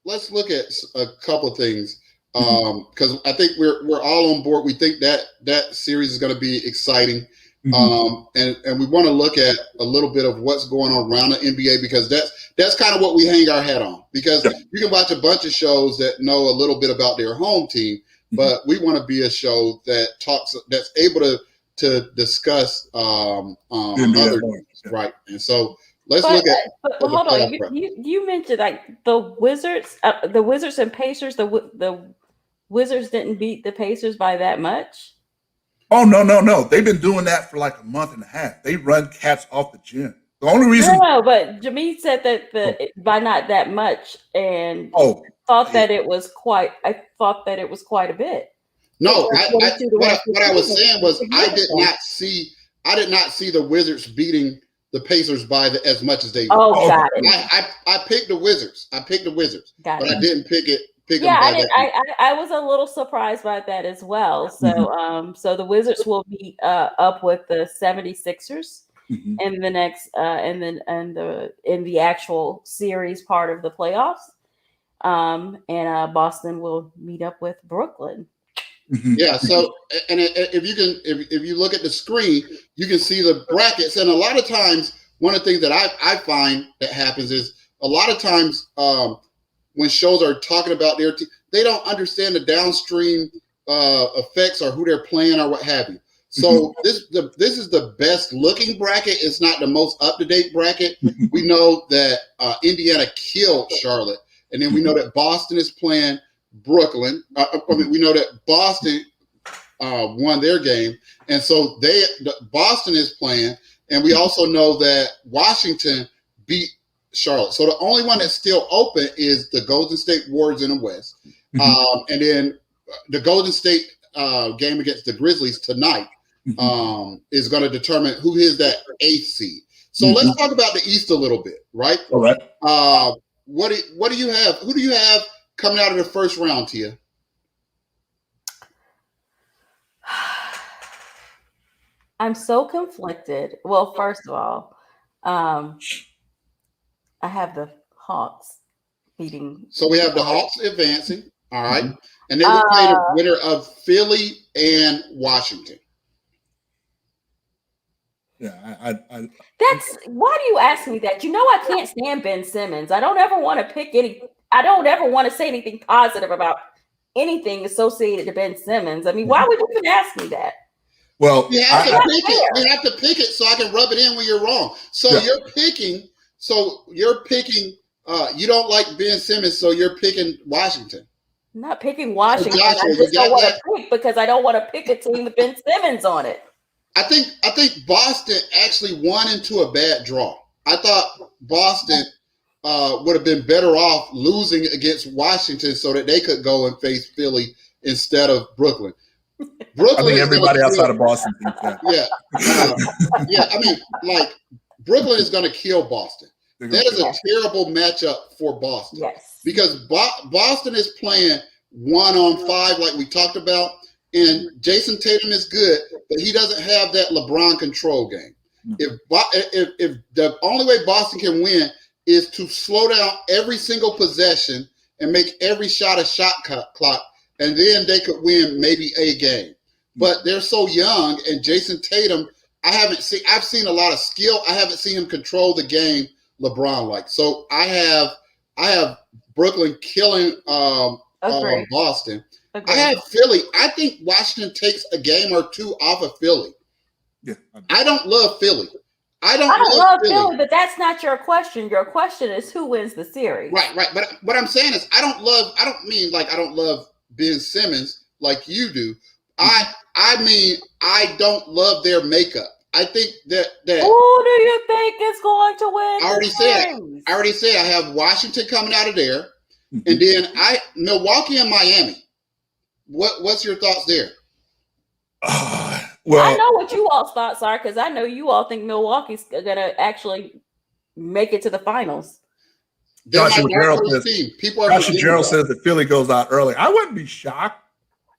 let's look at a couple of things because I think we're all on board. We think that series is going to be exciting, and we want to look at a little bit of what's going on around the NBA because that's kind of what we hang our hat on. Because you can watch a bunch of shows that know a little bit about their home team, but we want to be a show that's able to discuss other teams, right? And so. Let's look at. But hold on, you mentioned like the Wizards and Pacers. The Wizards didn't beat the Pacers by that much. Oh no! They've been doing that for like a month and a half. They run cats off the gym. The only reason. No, but Jameed said that by not that much, and thought that it was quite. I thought that it was quite a bit. No, what I was saying was I did not see the Wizards beating the Pacers by as much as they. Got it. I picked the Wizards. I didn't pick it. I was a little surprised by that as well. So, so the Wizards will be up with the 76ers in the next, in the actual series part of the playoffs. And Boston will meet up with Brooklyn. Yeah. So, and if you look at the screen, you can see the brackets. And a lot of times, one of the things that I find that happens is a lot of times when shows are talking about their team, they don't understand the downstream effects or who they're playing or what have you. So this is the best looking bracket. It's not the most up to date bracket. We know that Indiana killed Charlotte, and then we know that Boston is playing Brooklyn. We know that Boston won their game, and so Boston is playing, and we also know that Washington beat Charlotte. So the only one that's still open is the Golden State Warriors in the West, and then the Golden State game against the Grizzlies tonight. is going to determine who is that 8th seed. So let's talk about the East a little bit, right? All right. What do you have? Who do you have coming out of the first round, Tia? I'm so conflicted. Well, first of all, I have the Hawks beating. So we have the Hawks advancing, all right, and they will play the winner of Philly and Washington. Yeah, That's why do you ask me that? You know I can't stand Ben Simmons. I don't ever want to I don't ever want to say anything positive about anything associated to Ben Simmons. I mean, why would you even ask me that? Well, you have to pick it. You have to pick it so I can rub it in when you're wrong. So you're picking. You don't like Ben Simmons, so you're picking Washington. I'm not picking Washington. Joshua, I just don't want to pick because I don't want to pick a team with Ben Simmons on it. I think Boston actually won into a bad draw. I thought Boston would have been better off losing against Washington so that they could go and face Philly instead of Brooklyn. I think everybody outside of Boston thinks that. Yeah. I mean, like Brooklyn is going to kill Boston. That is a terrible matchup for Boston. Yes. Because Boston is playing 1-on-5 like we talked about. And Jason Tatum is good, but he doesn't have that LeBron control game. If the only way Boston can win is to slow down every single possession and make every shot a shot clock, and then they could win maybe a game. But they're so young, and Jason Tatum, I've seen a lot of skill. I haven't seen him control the game LeBron like. So I have Brooklyn killing Boston. Okay. I have Philly. I think Washington takes a game or two off of Philly. Yeah, I don't love Philly. I don't love Philly, but that's not your question. Your question is who wins the series. Right. But what I'm saying is I don't love Ben Simmons like you do. I mean, I don't love their makeup. I think that who do you think is going to win? I already said I have Washington coming out of there, and then Milwaukee and Miami. What's your thoughts there? Well, I know what you all's thoughts are because I know you all think Milwaukee's gonna actually make it to the finals. Joshua Gerald says that Philly goes out early. I wouldn't be shocked,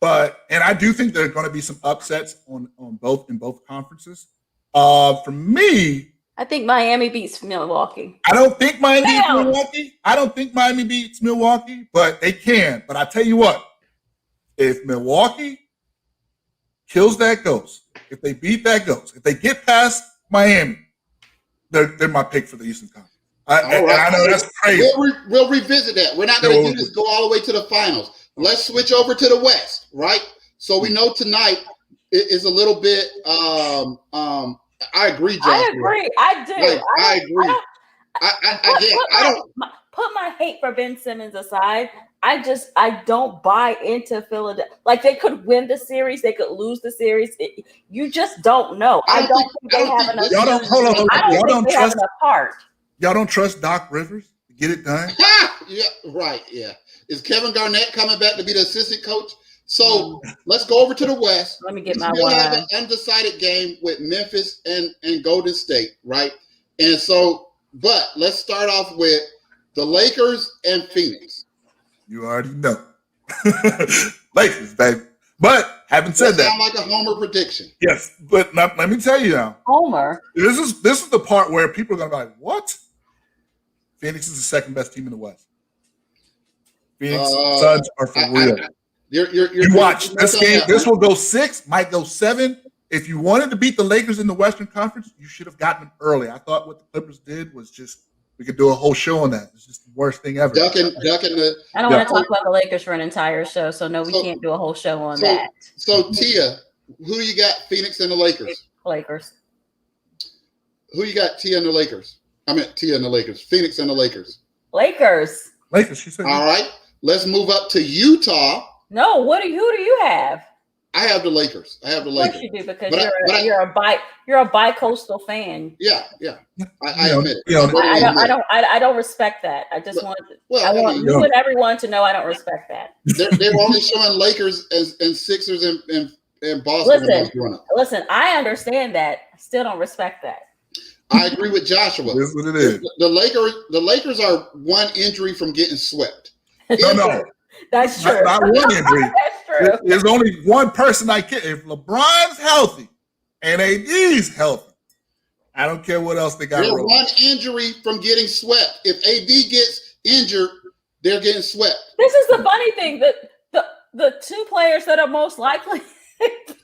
and I do think there are going to be some upsets in both conferences. For me, I think Miami beats Milwaukee. I don't think Miami beats Milwaukee, but they can. But I tell you what, if Milwaukee kills that ghost, if they beat that ghost, if they get past Miami, they're my pick for the Eastern Conference. I know that's crazy. We'll revisit that. We're not going to do this go all the way to the finals. Let's switch over to the West, right? So we know tonight is a little bit. I agree, Joshua. I agree. I do. I agree. I don't put my hate for Ben Simmons aside. I don't buy into Philadelphia. Like they could win the series, they could lose the series. You just don't know. I don't think they have enough. Y'all don't hold on. Y'all don't trust enough heart. Y'all don't trust Doc Rivers to get it done. Yeah, right. Yeah. Is Kevin Garnett coming back to be the assistant coach? So let's go over to the West. Let me get my wine. We have wine. an undecided game with Memphis and Golden State, right? And so, but let's start off with the Lakers and Phoenix. You already know. Lakers, baby. But having said that, sound like a homer prediction. Yes, but let me tell you now. Homer. This is the part where people are gonna be like, "What?" Phoenix is the second best team in the West. Phoenix Suns are for real. You watch this game. This will go 6, might go 7. If you wanted to beat the Lakers in the Western Conference, you should have gotten them early. I thought what the Clippers did was just we could do a whole show on that. It's just the worst thing ever. Ducking the. I don't want to talk about the Lakers for an entire show, so no, we can't do a whole show on that. So Tia, who you got? Phoenix and the Lakers. Lakers. Who you got? Tia and the Lakers. I meant Tia and the Lakers. Phoenix and the Lakers. Lakers. She said. All right, let's move up to Utah. No, who do you have? I have the Lakers. Of course you do because you're a bi-coastal fan. Yeah. I admit it. I don't respect that. I just want you and everyone to know I don't respect that. They're only showing Lakers and Sixers and in Boston when I was Listen, growing up. listen, I understand that. I still don't respect that. I agree with Joshua. That's what it is. The Lakers are one injury from getting swept. No. That's true. Not one injury. That's true. There's only one person I care. If LeBron's healthy and AD's healthy, I don't care what else they got. They're one injury from getting swept. If AD gets injured, they're getting swept. This is the funny thing that the two players that are most likely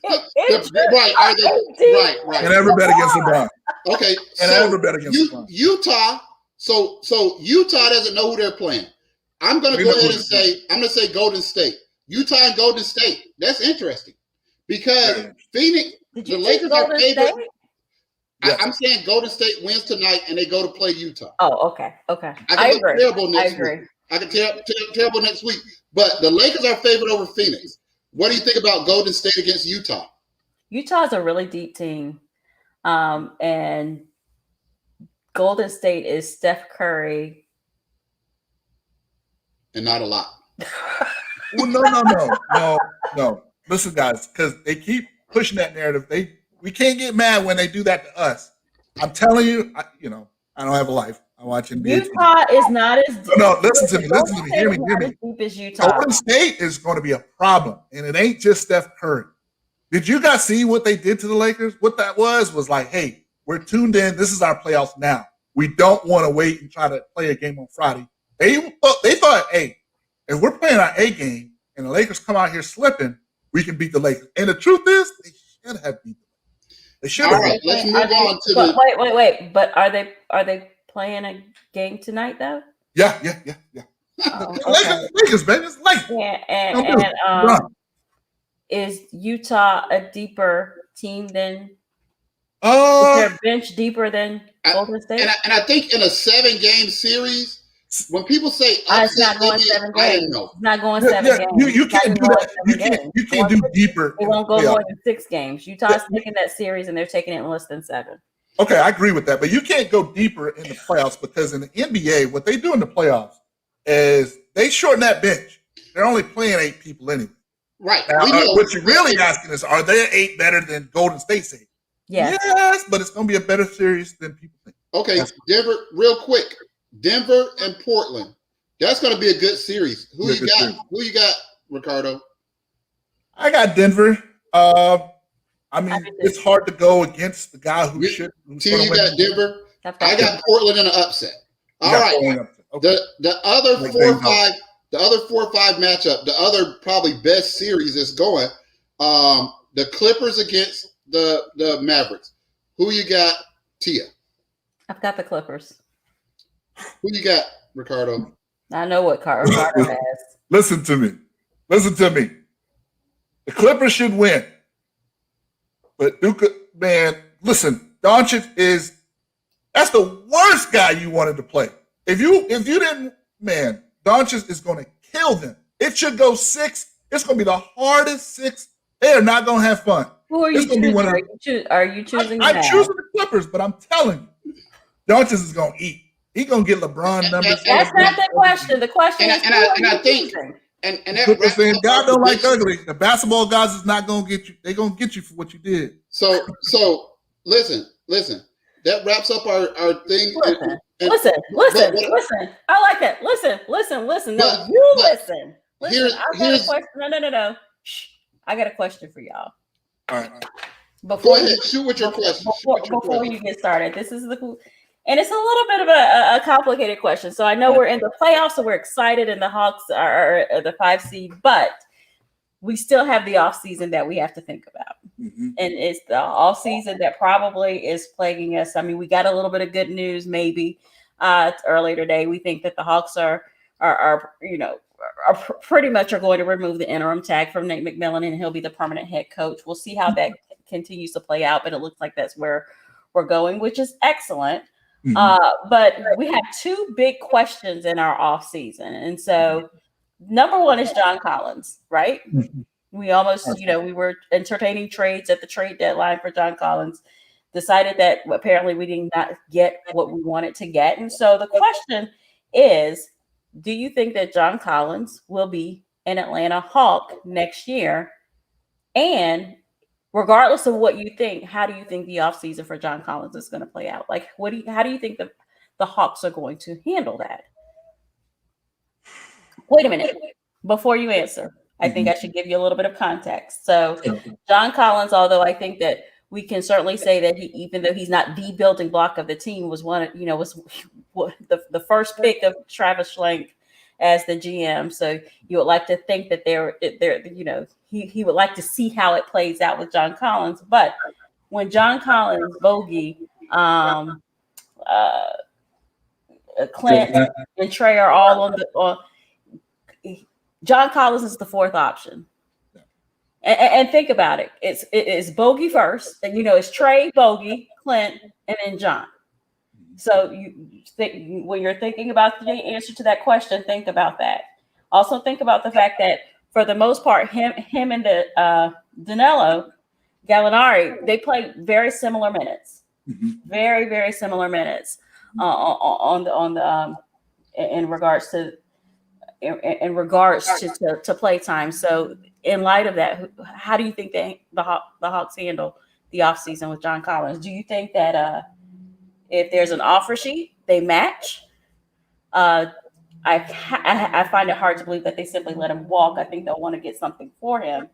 Right, are they, right. And ever bet against LeBron. Okay. And ever bet against LeBron. Utah. So Utah doesn't know who they're playing. I'm going to go ahead and say, I'm going to say Golden State. Utah and Golden State. That's interesting because Phoenix, the Lakers are favored. Yes. I'm saying Golden State wins tonight and they go to play Utah. Oh, okay. I agree. Terrible I next agree. week. I can terrible next week. But the Lakers are favored over Phoenix. What do you think about Golden State against Utah? Utah's a really deep team. And Golden State is Steph Curry. And not a lot. Well, no. Listen, guys, because they keep pushing that narrative. We can't get mad when they do that to us. I'm telling you, I don't have a life. I watch NBA. Utah is not as deep. No, listen to me. Hear me. As deep as Utah. Golden State is going to be a problem, and it ain't just Steph Curry. Did you guys see what they did to the Lakers? What that was like, hey, we're tuned in. This is our playoffs now. We don't want to wait and try to play a game on Friday. They thought, hey, if we're playing our A game and the Lakers come out here slipping, we can beat the Lakers. And the truth is, they should have beat them. They should have. All right, let's move on to the. Wait. But are they playing a game tonight though? Yeah. Oh, okay. Lakers, baby, it's late. Yeah, and is Utah a deeper team than? Is their bench deeper than Golden State? And I think in a 7-game series, when people say it's not going 7 games. It's not going 7 games. You can't do that. You can't do deeper. It won't go more than 6 games. Utah's taking that series and they're taking it in less than 7. Okay, I agree with that, but you can't go deeper in the playoffs because in the NBA, what they do in the playoffs is they shorten that bench. They're only playing 8 people anyway. Right. Now, what you're really asking is, are their 8 better than Golden State's 8? Yes, but it's going to be a better series than people think. Okay, Denver, real quick. Denver and Portland. That's going to be a good series. Who you got, Ricardo? I got Denver. It's hard to go against the guy who should. You got Denver. I got Portland in an upset. All right. Okay. The other 4-5, the other 4-5 matchup, the other probably best series that's going. The Clippers against the Mavericks. Who you got, Tia? I've got the Clippers. Who you got, Ricardo? I know what Ricardo has. Listen to me. The Clippers should win. But listen, Doncic that's the worst guy you wanted to play. If you didn't, Doncic is going to kill them. It should go 6. It's going to be the hardest 6. They are not going to have fun. Who are you choosing? Are you choosing? I'm choosing the Clippers, but I'm telling you, Doncic is going to eat. He's going to get LeBron numbers. That's not the question. The question is, I think, and that saying God don't like ugly. The basketball guys is not going to get you. They're going to get you for what you did. So listen. That wraps up our thing. Listen. I like that. Listen. No, you listen. Listen, I got a question. No. Shh. I got a question for y'all. All right. Go ahead. Shoot with your question. Before you get started, this is and it's a little bit of a complicated question. So I know we're in the playoffs, so we're excited, and the Hawks are the 5 seed, but we still have the off season that we have to think about. Mm-hmm. And it's the off season that probably is plaguing us. I mean, we got a little bit of good news maybe earlier today. We think that the Hawks are pretty much are going to remove the interim tag from Nate McMillan, and he'll be the permanent head coach. We'll see how that continues to play out, but it looks like that's where we're going, which is excellent. Mm-hmm. But we have 2 big questions in our off season. And so number one is John Collins, right? Mm-hmm. We almost, we were entertaining trades at the trade deadline for John Collins, decided that apparently we did not get what we wanted to get. And so the question is, do you think that John Collins will be an Atlanta Hawk next year? And regardless of what you think, how do you think the offseason for John Collins is going to play out? Like, how do you think the Hawks are going to handle that? Wait a minute. Before you answer, I think I should give you a little bit of context. So John Collins, although I think that we can certainly say that even though he's not the building block of the team, was the first pick of Travis Schlenk as the GM. So you would like to think that he would like to see how it plays out with John Collins. But when John Collins, Bogey, Clint, and Trey are all John Collins is the fourth option. And think about it. It's Bogey first, and it's Trey, Bogey, Clint, and then John. So when you're thinking about the answer to that question, think about that. Also think about the fact that for the most part, him and the Danilo Gallinari, they play very similar minutes, very, very similar minutes in regards to play time. So in light of that, how do you think that the Hawks handle the offseason with John Collins? Do you think that if there's an offer sheet, they match? I find it hard to believe that they simply let him walk. I think they'll want to get something for him.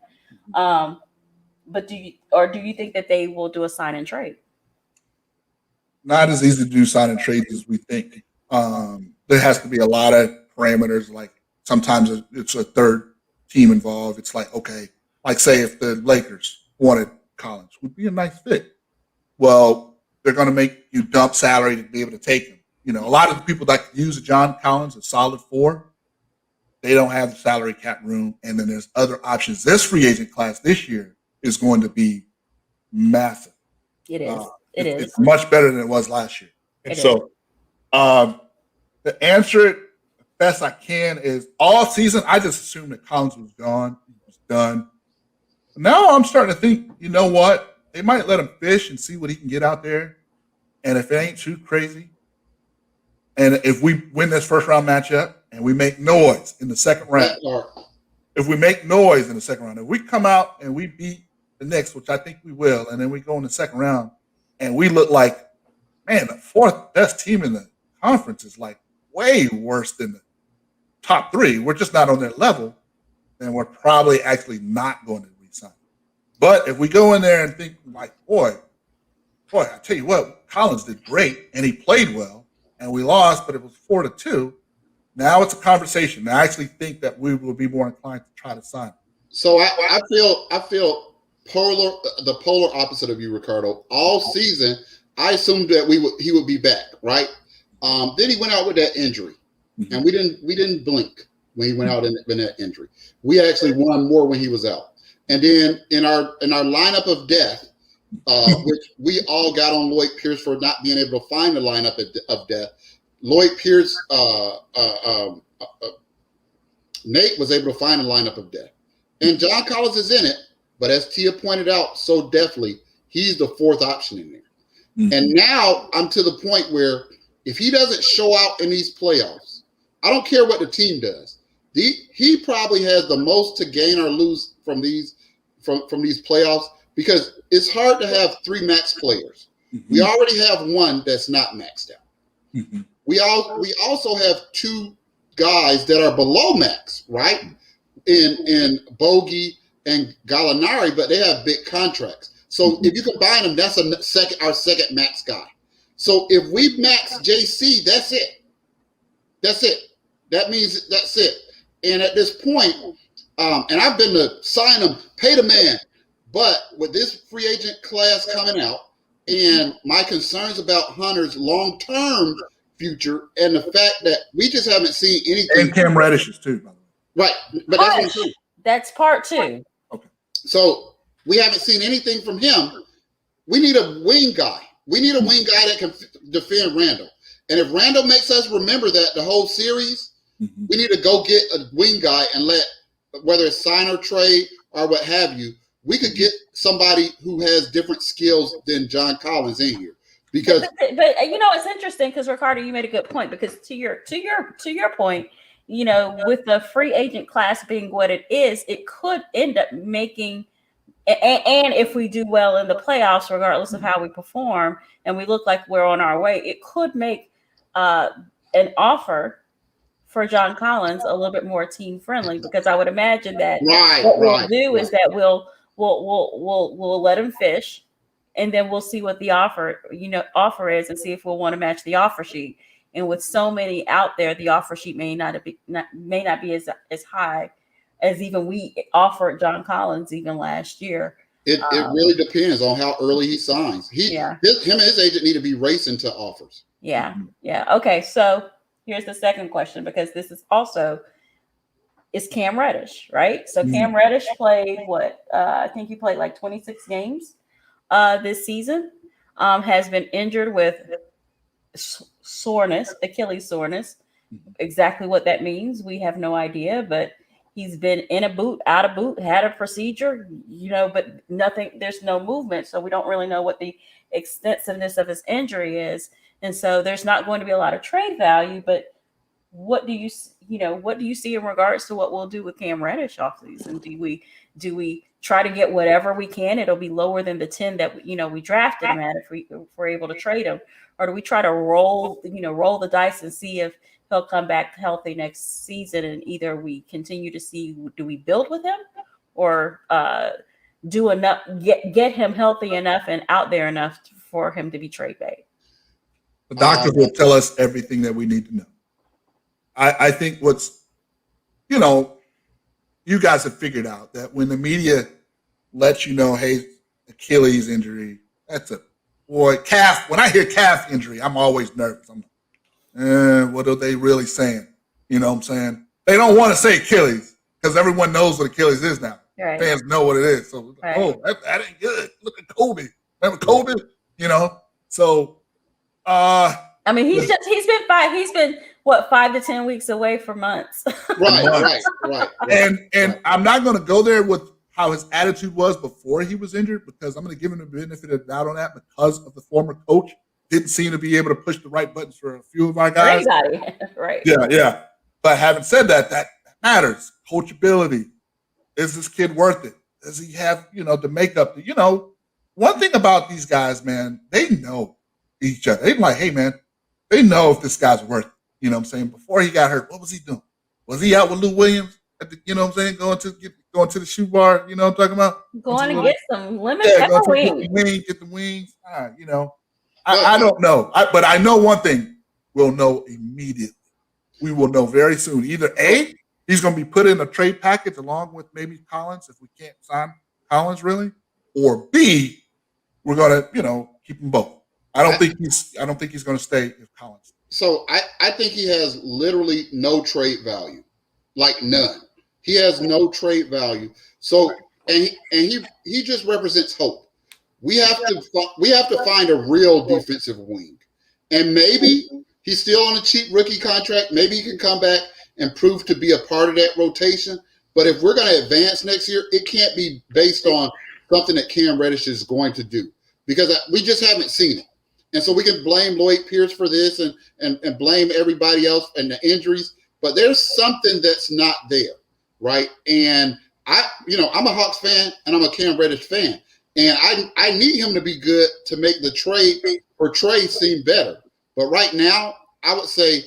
But do you think that they will do a sign and trade? Not as easy to do sign and trades as we think. There has to be a lot of parameters. Like sometimes it's a third team involved. It's like, okay, like say if the Lakers wanted Collins, would be a nice fit. Well, they're going to make you dump salary to be able to take him. A lot of the people that use John Collins, a solid four, they don't have the salary cap room. And then there's other options. This free agent class this year is going to be massive. It is. It's much better than it was last year. And so to answer it the best I can is all season, I just assumed that Collins was gone. He was done. Now I'm starting to think, you know what? They might let him fish and see what he can get out there. And if it ain't too crazy, and if we win this first round matchup and we make noise in the second round, if we come out and we beat the Knicks, which I think we will, and then we go in the second round and we look like, man, the fourth best team in the conference is like way worse than the top three. We're just not on their level, then we're probably actually not going to re-sign. But if we go in there and think like, boy, I tell you what, Collins did great and he played well and we lost, but it was 4-2. Now it's a conversation. I actually think that we will be more inclined to try to sign him. So I feel the polar opposite of you, Ricardo. All season, I assumed that he would be back, right? Then he went out with that injury, and we didn't blink when he went out in that injury. We actually won more when he was out. And then in our lineup of death, which we all got on Lloyd Pierce for not being able to find the lineup of death. Lloyd Pierce, Nate was able to find the lineup of death. And John Collins is in it, but as Tia pointed out so deftly, he's the fourth option in there. And now I'm to the point where if he doesn't show out in these playoffs, I don't care what the team does. He probably has the most to gain or lose from these playoffs, because it's hard to have three max players. We already have one that's not maxed out. We also have two guys that are below max, right? In Bogey and Gallinari, but they have big contracts. So if you combine them, that's our second max guy. So if we max JC, that's it. That's it. That means that's it. And at this point, and I've been to sign him, pay the man. But with this free agent class coming out and my concerns about Hunter's long-term future and the fact that we just haven't seen anything. And Cam Reddish's too, by the way. Right. But that's part two. Okay. So we haven't seen anything from him. We need a wing guy. We need a wing guy that can defend Randall. And if Randall makes us remember that the whole series, we need to go get a wing guy and whether it's sign or trade or what have you, we could get somebody who has different skills than John Collins in here. Because but it's interesting because Ricardo, you made a good point, because to your point, with the free agent class being what it is, it could end up making and if we do well in the playoffs, regardless of how we perform, and we look like we're on our way, it could make an offer for John Collins a little bit more team friendly, because I would imagine that we'll do is that we'll let him fish, and then we'll see what the offer is, and see if we'll want to match the offer sheet. And with so many out there, the offer sheet may not be as high as even we offered John Collins even last year. It really depends on how early he signs. Him and his agent need to be racing to offers. Yeah. Okay, so here's the second question, because this is also Cam Reddish, right? So Cam Reddish played I think he played like 26 games this season. Has been injured with soreness, Achilles soreness. Exactly what that means, we have no idea, but he's been in a boot, out of boot, had a procedure, but nothing, there's no movement. So we don't really know what the extensiveness of his injury is. And so there's not going to be a lot of trade value, but what do you see in regards to what we'll do with Cam Reddish offseason? Do we try to get whatever we can? It'll be lower than the 10 that we drafted him at if we're able to trade him, or do we try to roll the dice and see if he'll come back healthy next season, and either we continue to see, do we build with him, or do enough, get him healthy enough and out there enough for him to be trade bait? The doctors will tell us everything that we need to know. I think you guys have figured out that when the media lets you know, hey, Achilles injury, that's calf. When I hear calf injury, I'm always nervous. I'm like, what are they really saying? You know what I'm saying? They don't want to say Achilles because everyone knows what Achilles is now. Right. Fans know what it is. So, right. That ain't good. Look at Kobe. Remember Kobe? So, I mean, he's been 5 to 10 weeks away for months. Right. And I'm not going to go there with how his attitude was before he was injured, because I'm going to give him the benefit of the doubt on that, because of the former coach didn't seem to be able to push the right buttons for a few of our guys. Right. Yeah. But having said that, that matters. Coachability. Is this kid worth it? Does he have, the makeup? One thing about these guys, man, they know each other. They're like, hey, man, they know if this guy's worth it. You know what I'm saying? Before he got hurt, what was he doing? Was he out with Lou Williams at the, going to the shoe bar? You know what I'm talking about? Going to get some lemon pepper wings. Get the wings. I don't know. But I know one thing. We'll know immediately. We will know very soon. Either A, he's going to be put in a trade package along with maybe Collins if we can't sign Collins really, or B, we're going to keep them both. I don't think he's going to stay if Collins. So I think he has literally no trade value, like none. He has no trade value. So and he just represents hope. We have to find a real defensive wing, and maybe he's still on a cheap rookie contract. Maybe he can come back and prove to be a part of that rotation. But if we're going to advance next year, it can't be based on something that Cam Reddish is going to do, because we just haven't seen it. And so we can blame Lloyd Pierce for this and blame everybody else and the injuries, but there's something that's not there, right? And I'm a Hawks fan and I'm a Cam Reddish fan, and I need him to be good to make the trade for Trey seem better. But right now, I would say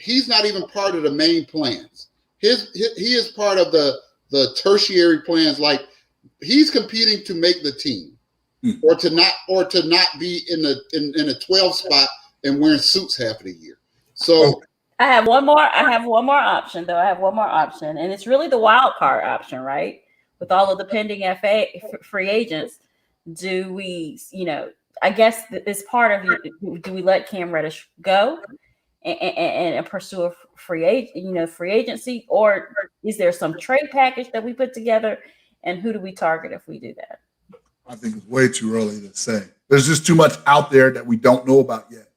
he's not even part of the main plans. He is part of the tertiary plans. Like, he's competing to make the team. Or to not be in a 12 spot and wearing suits half of the year. So I have one more option, and it's really the wild card option, right? With all of the pending FA free agents, do we, I guess this part of it, do we let Cam Reddish go and pursue a free agency, or is there some trade package that we put together, and who do we target if we do that? I think it's way too early to say. There's just too much out there that we don't know about yet.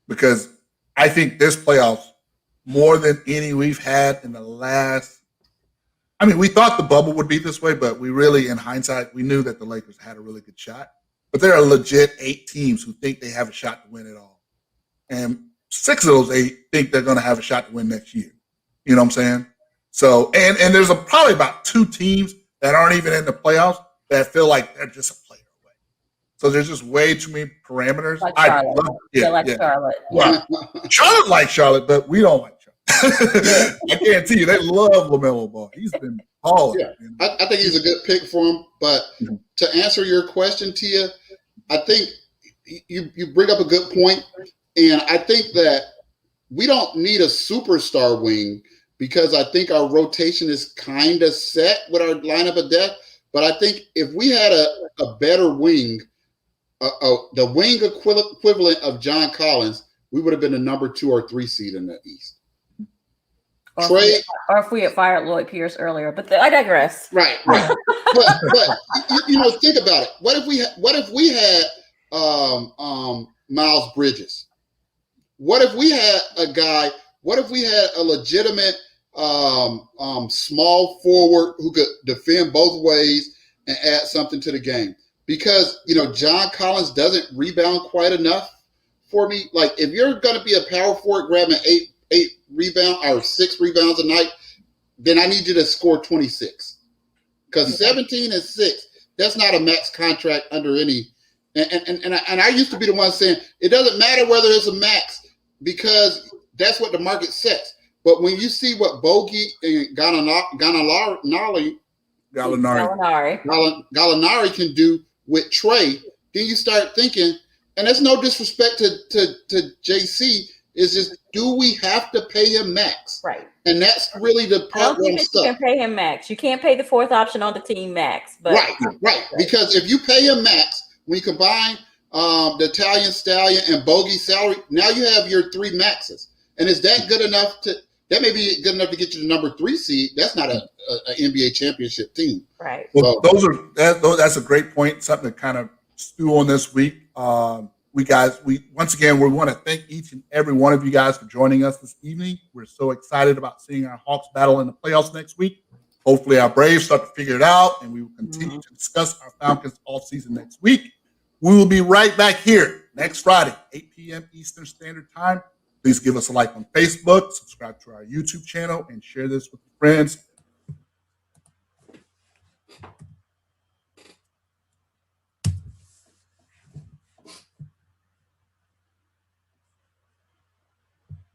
Because I think this playoffs, more than any we've had in the last – we thought the bubble would be this way, but we really, in hindsight, we knew that the Lakers had a really good shot. But there are legit 8 teams who think they have a shot to win it all. And 6 of those 8 think they're going to have a shot to win next year. You know what I'm saying? So, and there's probably about 2 teams that aren't even in the playoffs that feel like they're just a player away. So there's just way too many parameters. Like Charlotte. Charlotte. Well, Charlotte likes Charlotte, but we don't like Charlotte. I guarantee you, they love LaMelo Ball. He's been balling. Yeah. I think he's a good pick for him. But to answer your question, Tia, I think you bring up a good point, and I think that we don't need a superstar wing because I think our rotation is kind of set with our lineup of depth. But I think if we had a better wing, the wing equivalent of John Collins, we would have been the number 2 or 3 seed in the East. Or if we had fired Lloyd Pierce earlier, but I digress. Right. but think about it. What if we had Miles Bridges? What if we had a guy? What if we had a legitimate small forward who could defend both ways and add something to the game? Because John Collins doesn't rebound quite enough for me. Like if you're going to be a power forward grabbing 8 rebounds or 6 rebounds a night, then I need you to score 26. Because 17 and 6, that's not a max contract under any. And I used to be the one saying it doesn't matter whether it's a max because that's what the market sets. But when you see what Bogey and Gallinari can do with Trey, then you start thinking, and there's no disrespect to JC, is just, do we have to pay him max? Right. And that's really the part where I'm stuck. You can pay him max. You can't pay the 4th option on the team max. But Right. Because if you pay him max, when you combine the Italian Stallion and Bogey's salary, now you have your 3 maxes. And is that good enough that may be good enough to get you the number 3 seed? That's not a NBA championship team. Right. Well, that's a great point. Something to kind of stew on this week. We once again, we want to thank each and every one of you guys for joining us this evening. We're so excited about seeing our Hawks battle in the playoffs next week. Hopefully our Braves start to figure it out, and we will continue to discuss our Falcons all season next week. We will be right back here next Friday, 8 p.m. Eastern Standard Time. Please give us a like on Facebook, subscribe to our YouTube channel, and share this with your friends.